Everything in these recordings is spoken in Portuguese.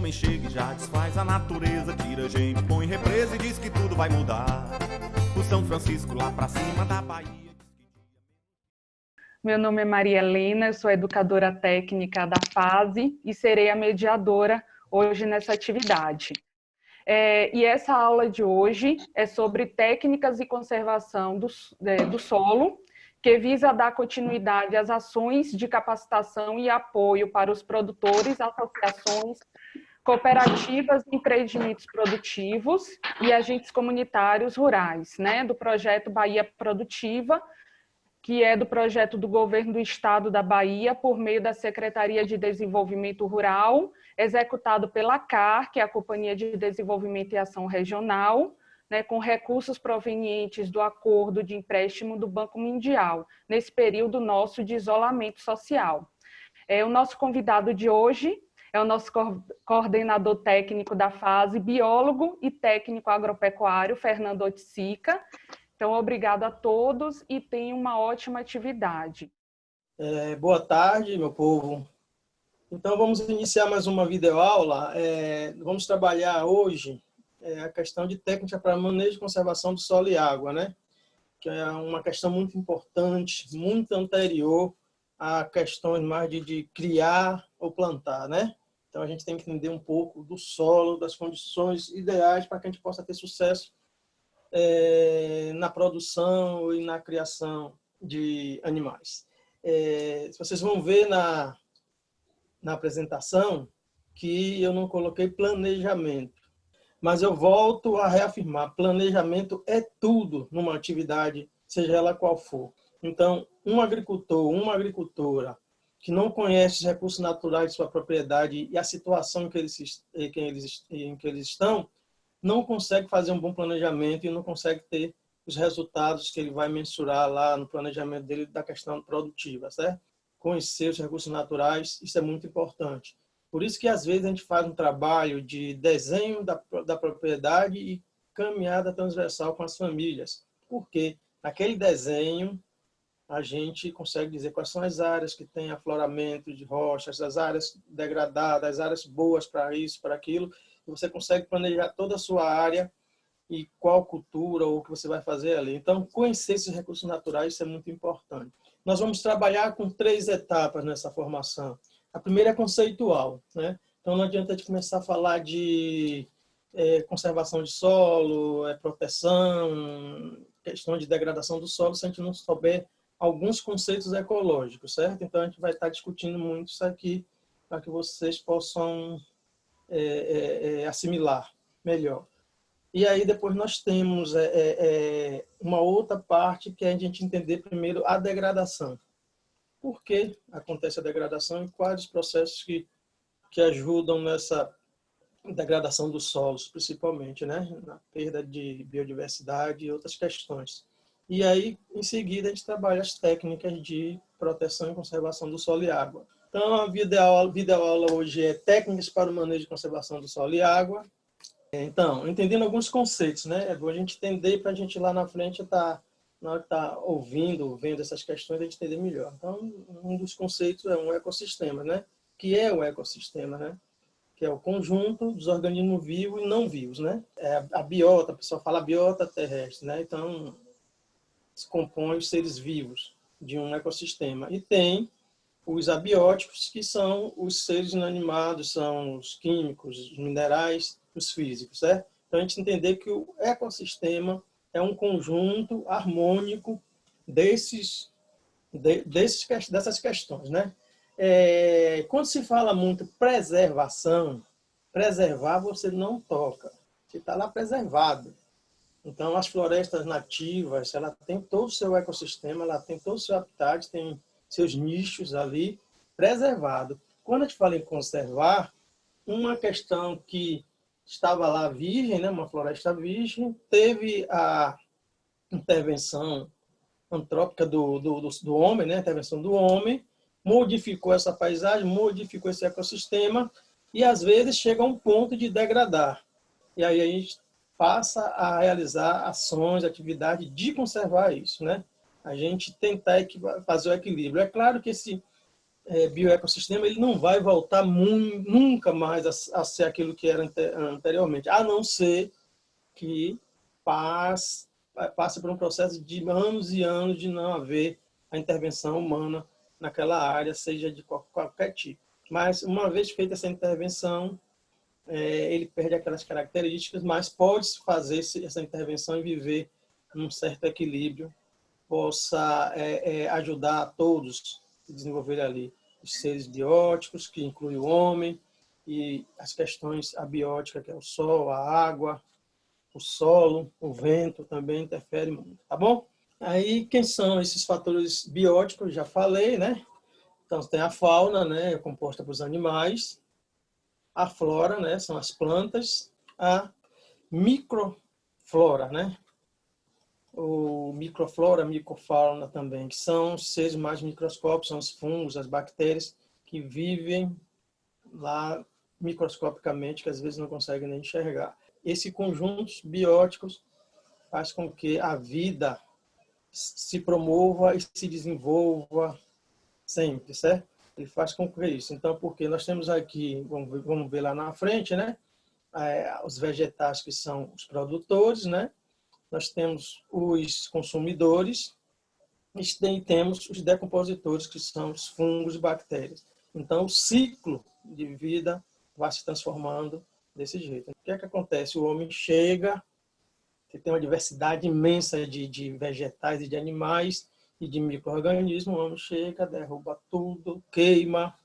homem chega e já desfaz a natureza, tira a gente, põe represa e diz que tudo vai mudar. O São Francisco lá pra cima da Bahia. Meu nome é Maria Helena, eu sou educadora técnica da FASE e serei a mediadora hoje nessa atividade. E essa aula de hoje é sobre técnicas e conservação do solo, que visa dar continuidade às ações de capacitação e apoio para os produtores, associações, cooperativas e empreendimentos produtivos e agentes comunitários rurais, né, do projeto Bahia Produtiva, que é do projeto do Governo do Estado da Bahia, por meio da Secretaria de Desenvolvimento Rural, executado pela CAR, que é a Companhia de Desenvolvimento e Ação Regional, né, com recursos provenientes do Acordo de Empréstimo do Banco Mundial, nesse período nosso de isolamento social. O nosso convidado de hoje é o nosso coordenador técnico da FASE, biólogo e técnico agropecuário, Fernando Oiticica. Então, obrigado a todos e tenham uma ótima atividade. Boa tarde, meu povo. Então, vamos iniciar mais uma videoaula. Vamos trabalhar hoje a questão de técnica para manejo e conservação do solo e água, né? Que é uma questão muito importante, muito anterior a questões mais de criar ou plantar, né? Então, a gente tem que entender um pouco do solo, das condições ideais para que a gente possa ter sucesso na produção e na criação de animais. Vocês vão ver na apresentação que eu não coloquei planejamento, mas eu volto a reafirmar, planejamento é tudo numa atividade, seja ela qual for. Então, um agricultor, uma agricultora que não conhece os recursos naturais de sua propriedade e a situação em que eles estão, não consegue fazer um bom planejamento e não consegue ter os resultados que ele vai mensurar lá no planejamento dele da questão produtiva, certo? Conhecer os recursos naturais, isso é muito importante. Por isso que, às vezes, a gente faz um trabalho de desenho da propriedade e caminhada transversal com as famílias. Porque naquele desenho a gente consegue dizer quais são as áreas que têm afloramento de rochas, as áreas degradadas, as áreas boas para isso, para aquilo. Você consegue planejar toda a sua área e qual cultura ou o que você vai fazer ali. Então, conhecer esses recursos naturais, isso é muito importante. Nós vamos trabalhar com 3 etapas nessa formação. A primeira é conceitual, né? Então, não adianta a gente começar a falar de conservação de solo, proteção, questão de degradação do solo, se a gente não souber alguns conceitos ecológicos, certo? Então, a gente vai estar discutindo muito isso aqui para que vocês possam assimilar melhor. E aí depois nós temos uma outra parte que é a gente entender primeiro a degradação. Por que acontece a degradação e quais os processos que ajudam nessa degradação dos solos, principalmente, né? Na perda de biodiversidade e outras questões. E aí, em seguida, a gente trabalha as técnicas de proteção e conservação do solo e água. Então, a videoaula hoje é técnicas para o manejo e conservação do solo e água. Então, entendendo alguns conceitos, né? É bom a gente entender para a gente lá na frente na hora que está ouvindo, vendo essas questões, a gente entender melhor. Então, um dos conceitos é um ecossistema, né? Que é o ecossistema, né? Que é o conjunto dos organismos vivos e não vivos, né? A biota, a pessoa fala biota terrestre, né? Então, se compõe os seres vivos de um ecossistema. E tem os abióticos, que são os seres inanimados, são os químicos, os minerais, os físicos, certo? Então, a gente entender que o ecossistema é um conjunto harmônico dessas questões, né? Quando se fala muito preservação, preservar você não toca, você está lá preservado. Então, as florestas nativas, ela tem todo o seu ecossistema, ela tem todo o seu habitat, tem seus nichos ali preservado. Quando a gente fala em conservar, uma questão que estava lá virgem, né, uma floresta virgem, teve a intervenção antrópica do homem, né, a intervenção do homem, modificou essa paisagem, modificou esse ecossistema e, às vezes, chega a um ponto de degradar. E aí a gente passa a realizar ações, atividades de conservar isso, né? A gente tentar fazer o equilíbrio. É claro que bioecossistema, ele não vai voltar nunca mais a ser aquilo que era anteriormente, a não ser que passe por um processo de anos e anos de não haver a intervenção humana naquela área, seja de qualquer tipo. Mas, uma vez feita essa intervenção, ele perde aquelas características, mas pode fazer essa intervenção e viver num certo equilíbrio, possa ajudar a todos a desenvolver ali os seres bióticos, que inclui o homem, e as questões abióticas, que é o sol, a água, o solo, o vento também interferem muito, tá bom? Aí, quem são esses fatores bióticos? Já falei, né? Então, tem a fauna, né, composta por animais, a flora, né, são as plantas, a microflora, né? O microflora, microfauna também, que são os seres mais microscópicos, são os fungos, as bactérias que vivem lá microscopicamente, que às vezes não conseguem nem enxergar. Esse conjunto bióticos faz com que a vida se promova e se desenvolva sempre, certo? Ele faz com que isso. Então, porque nós temos aqui, vamos ver lá na frente, né? Os vegetais, que são os produtores, né? Nós temos os consumidores e temos os decompositores, que são os fungos e bactérias. Então, o ciclo de vida vai se transformando desse jeito. O que é que acontece? O homem chega, que tem uma diversidade imensa de vegetais e de animais e de micro-organismos, o homem chega, derruba tudo, queima,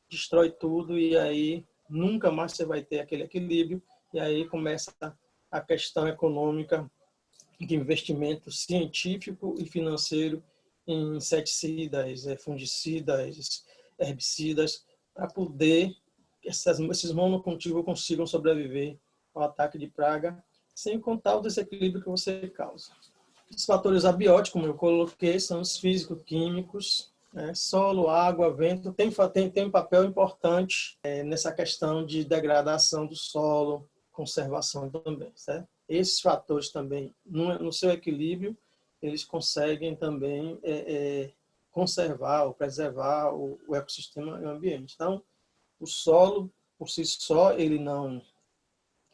destrói tudo, e aí nunca mais você vai ter aquele equilíbrio, e aí começa a questão econômica de investimento científico e financeiro em inseticidas, fungicidas, herbicidas, para poder esses monocultivos consigam sobreviver ao ataque de praga, sem contar o desequilíbrio que você causa. Os fatores abióticos, como eu coloquei, são os físico-químicos, né? Solo, água, vento, tem um papel importante nessa questão de degradação do solo, conservação também, certo? Esses fatores também, no seu equilíbrio, eles conseguem também conservar ou preservar o ecossistema e o ambiente. Então, o solo, por si só, ele não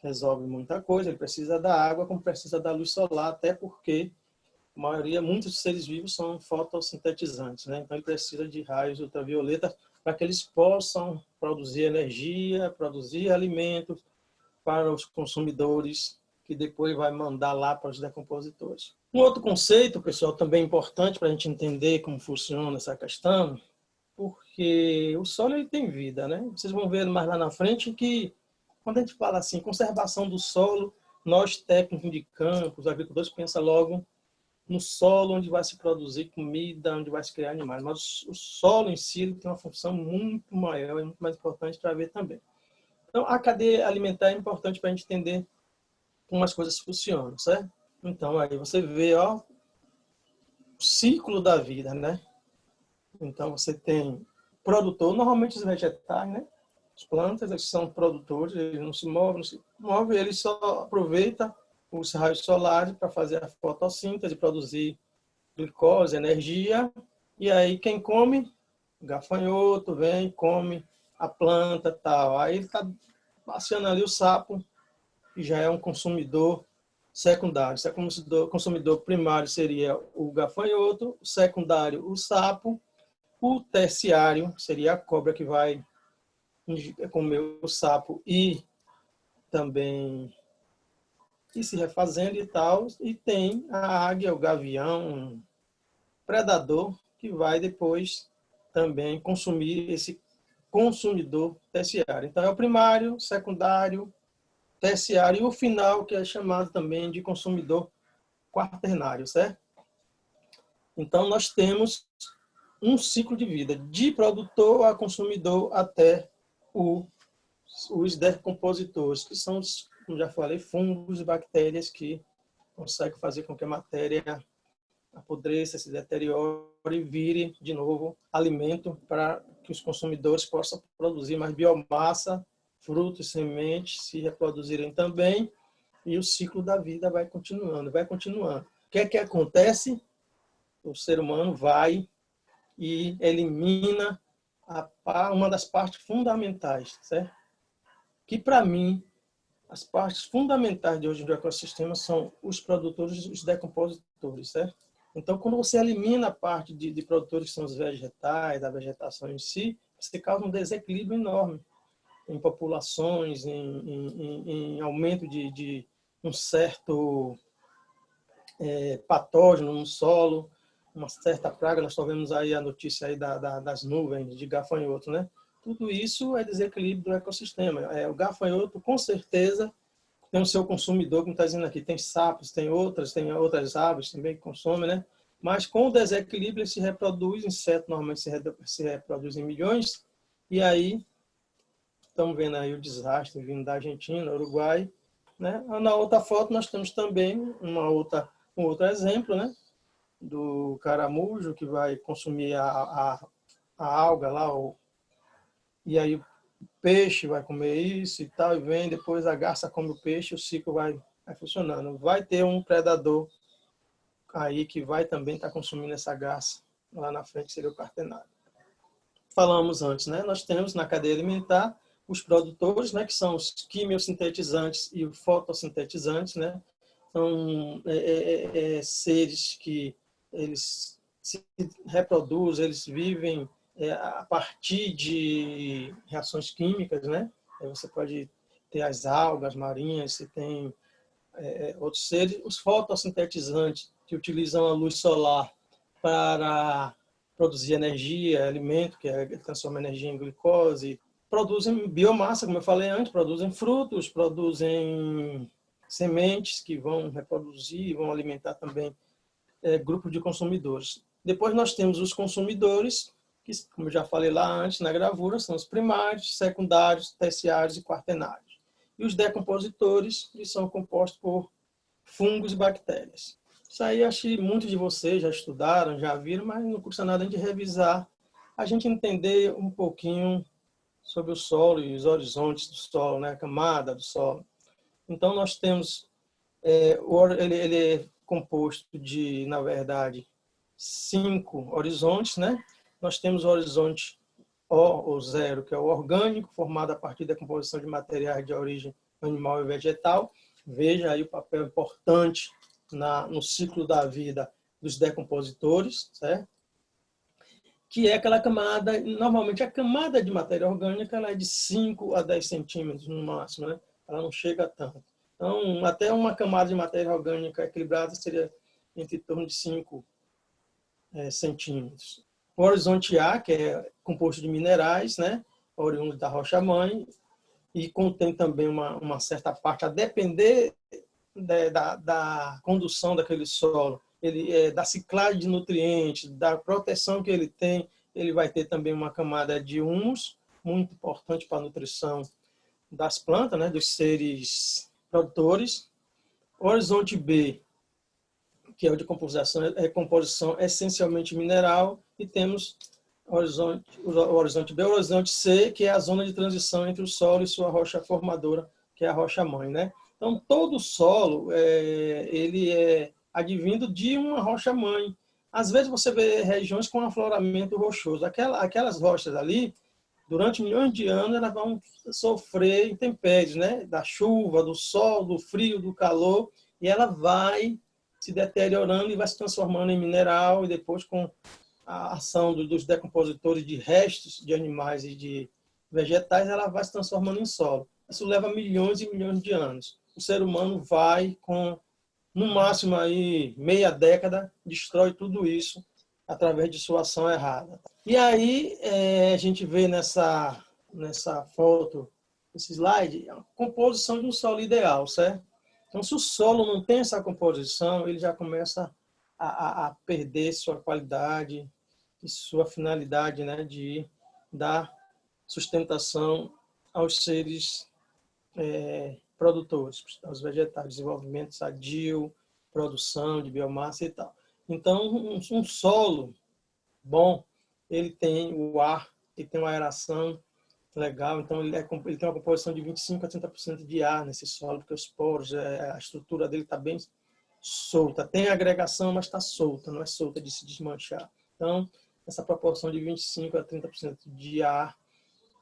resolve muita coisa, ele precisa da água, como precisa da luz solar, até porque muitos seres vivos são fotossintetizantes, né? Então, ele precisa de raios ultravioleta para que eles possam produzir energia, produzir alimentos para os consumidores, que depois vai mandar lá para os decompositores. Um outro conceito, pessoal, também importante para a gente entender como funciona essa questão, porque o solo ele tem vida, né? Vocês vão ver mais lá na frente que, quando a gente fala assim, conservação do solo, nós técnicos de campo, os agricultores, pensam logo no solo onde vai se produzir comida, onde vai se criar animais. Mas o solo em si ele tem uma função muito maior e muito mais importante para ver também. Então, a cadeia alimentar é importante para a gente entender como as coisas funcionam, certo? Então, aí você vê, ó, o ciclo da vida, né? Então, você tem produtor, normalmente os vegetais, né? As plantas, eles são produtores, eles não se movem, eles só aproveitam os raios solares para fazer a fotossíntese, produzir glicose, energia, e aí quem come? O gafanhoto vem, come a planta, tal. Aí ele está passeando ali o sapo, que já é um consumidor secundário. O consumidor primário seria o gafanhoto, o secundário o sapo, o terciário seria a cobra, que vai comer o sapo e também ir se refazendo e tal. E tem a águia, o gavião, um predador, que vai depois também consumir esse consumidor terciário. Então, é o primário, secundário, terciário e o final, que é chamado também de consumidor quaternário, certo? Então, nós temos um ciclo de vida, de produtor a consumidor até os decompositores, que são, como já falei, fungos e bactérias que conseguem fazer com que a matéria apodreça, se deteriore e vire de novo alimento para que os consumidores possam produzir mais biomassa, frutos, sementes, se reproduzirem também, e o ciclo da vida vai continuando, vai continuando. O que é que acontece? O ser humano vai e elimina uma das partes fundamentais, certo? Que, para mim, as partes fundamentais de hoje do ecossistema são os produtores e os decompositores, certo? Então, quando você elimina a parte de produtores que são os vegetais, a vegetação em si, você causa um desequilíbrio enorme em populações, em aumento de um certo patógeno no solo, uma certa praga. Nós só vemos aí a notícia aí das nuvens de gafanhoto, né? Tudo isso é desequilíbrio do ecossistema. O gafanhoto, com certeza, tem o seu consumidor, como está dizendo aqui, tem sapos, tem outras aves também que consomem, né? Mas com o desequilíbrio ele se reproduz, inseto normalmente se reproduz em milhões, e aí estamos vendo aí o desastre vindo da Argentina, Uruguai, né? Na outra foto nós temos também um outro exemplo, né? Do caramujo que vai consumir a alga lá, e aí o peixe vai comer isso e tal, e vem, depois a garça come o peixe, o ciclo vai funcionando. Vai ter um predador aí que vai também estar consumindo essa garça lá na frente, que seria o cartenário. Falamos antes, né? Nós temos na cadeia alimentar os produtores, né, que são os quimiosintetizantes e os fotossintetizantes, né? São seres que eles se reproduzem, eles vivem a partir de reações químicas, né? Você pode ter as algas marinhas, você tem outros seres, os fotossintetizantes que utilizam a luz solar para produzir energia, alimento, que transforma energia em glicose, produzem biomassa, como eu falei antes, produzem frutos, produzem sementes que vão reproduzir, vão alimentar também grupo de consumidores. Depois nós temos os consumidores, que, como eu já falei lá antes na gravura, são os primários, secundários, terciários e quaternários. E os decompositores, que são compostos por fungos e bactérias. Isso aí acho que muitos de vocês já estudaram, já viram, mas não custa nada de revisar, a gente entender um pouquinho sobre o solo e os horizontes do solo, né? A camada do solo. Então nós temos, ele é composto de, na verdade, 5 horizontes, né? Nós temos o horizonte O ou zero, que é o orgânico, formado a partir da composição de materiais de origem animal e vegetal. Veja aí o papel importante no ciclo da vida dos decompositores, certo? Que é aquela camada, normalmente a camada de matéria orgânica ela é de 5 a 10 centímetros no máximo, né? Ela não chega a tanto. Então, até uma camada de matéria orgânica equilibrada seria entre torno de 5 centímetros. O horizonte A, que é composto de minerais, né? Oriundo da rocha-mãe, e contém também uma certa parte, a depender da condução daquele solo, da ciclagem de nutrientes, da proteção que ele tem, ele vai ter também uma camada de humus, muito importante para a nutrição das plantas, né, dos seres produtores. O horizonte B, que é o de composição essencialmente mineral, e temos o horizonte B, o horizonte C, que é a zona de transição entre o solo e sua rocha formadora, que é a rocha-mãe, né? Então, todo o solo, ele é advindo de uma rocha-mãe. Às vezes, você vê regiões com afloramento rochoso. Aquelas rochas ali, durante milhões de anos, elas vão sofrer intempéries, né? Da chuva, do sol, do frio, do calor, e ela vai se deteriorando e vai se transformando em mineral, e depois, com a ação dos decompositores de restos de animais e de vegetais, ela vai se transformando em solo. Isso leva milhões e milhões de anos. O ser humano vai, no máximo aí meia década, destrói tudo isso através de sua ação errada. E aí a gente vê nessa foto, nesse slide, a composição de um solo ideal, certo? Então, se o solo não tem essa composição, ele já começa a perder sua qualidade e sua finalidade, né, de dar sustentação aos seres produtores, aos vegetais, desenvolvimento sadio, produção de biomassa e tal. Então, um solo bom, ele tem o ar, ele tem uma aeração legal, então ele tem uma composição de 25% a 30% de ar nesse solo, porque os poros, a estrutura dele está bem solta. Tem agregação, mas está solta, não é solta de se desmanchar. Então, essa proporção de 25 a 30% de ar,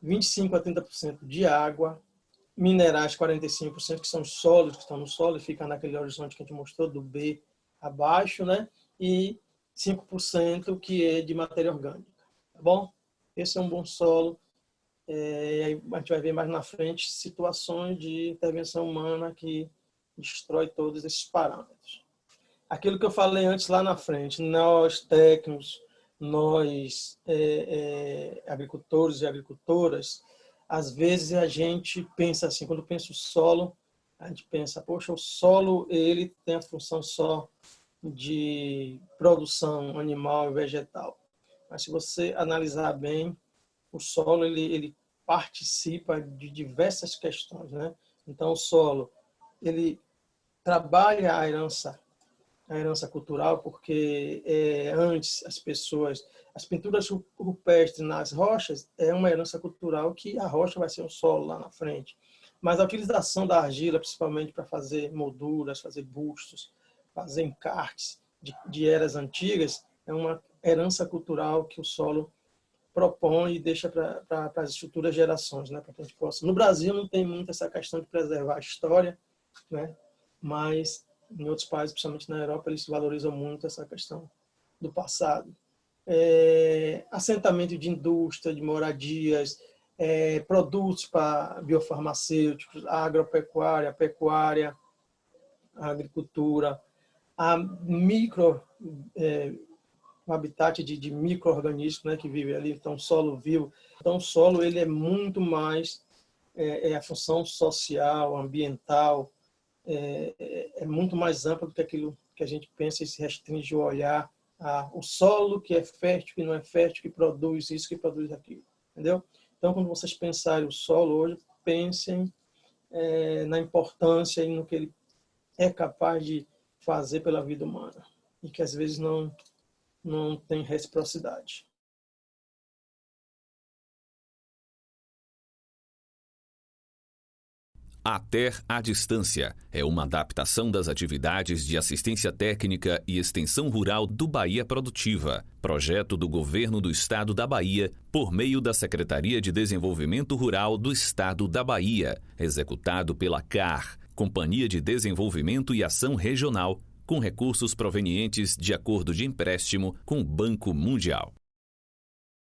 25 a 30% de água, minerais 45%, que são os sólidos que estão no solo e ficam naquele horizonte que a gente mostrou, do B abaixo, né? E 5% que é de matéria orgânica, tá bom? Esse é um bom solo. Aí a gente vai ver mais na frente situações de intervenção humana que destrói todos esses parâmetros. Aquilo que eu falei antes lá na frente, nós técnicos, nós agricultores e agricultoras, às vezes a gente pensa assim, quando pensa o solo, a gente pensa, poxa, o solo ele tem a função só de produção animal e vegetal. Mas se você analisar bem, o solo ele participa de diversas questões, né? Então o solo ele trabalha a herança cultural, porque antes as pinturas rupestres nas rochas é uma herança cultural que a rocha vai ser um solo lá na frente. Mas a utilização da argila, principalmente para fazer molduras, fazer bustos, fazer encartes de eras antigas, é uma herança cultural que o solo propõe e deixa para as futuras gerações, né? Para que a gente possa. No Brasil não tem muito essa questão de preservar a história, né? Mas em outros países, principalmente na Europa, eles valorizam muito essa questão do passado. Assentamento de indústria, de moradias, produtos para biofarmacêuticos, agropecuária, pecuária, agricultura, o habitat de micro-organismos, né, que vivem ali, então solo vivo. Então o solo ele é muito mais a função social, ambiental, é muito mais ampla do que aquilo que a gente pensa e se restringe o olhar o solo que é fértil, que não é fértil, que produz isso, que produz aquilo, entendeu? Então, quando vocês pensarem o solo hoje, pensem na importância e no que ele é capaz de fazer pela vida humana e que às vezes não tem reciprocidade. ATER à Distância é uma adaptação das atividades de assistência técnica e extensão rural do Bahia Produtiva, projeto do Governo do Estado da Bahia, por meio da Secretaria de Desenvolvimento Rural do Estado da Bahia, executado pela CAR, Companhia de Desenvolvimento e Ação Regional, com recursos provenientes de acordo de empréstimo com o Banco Mundial.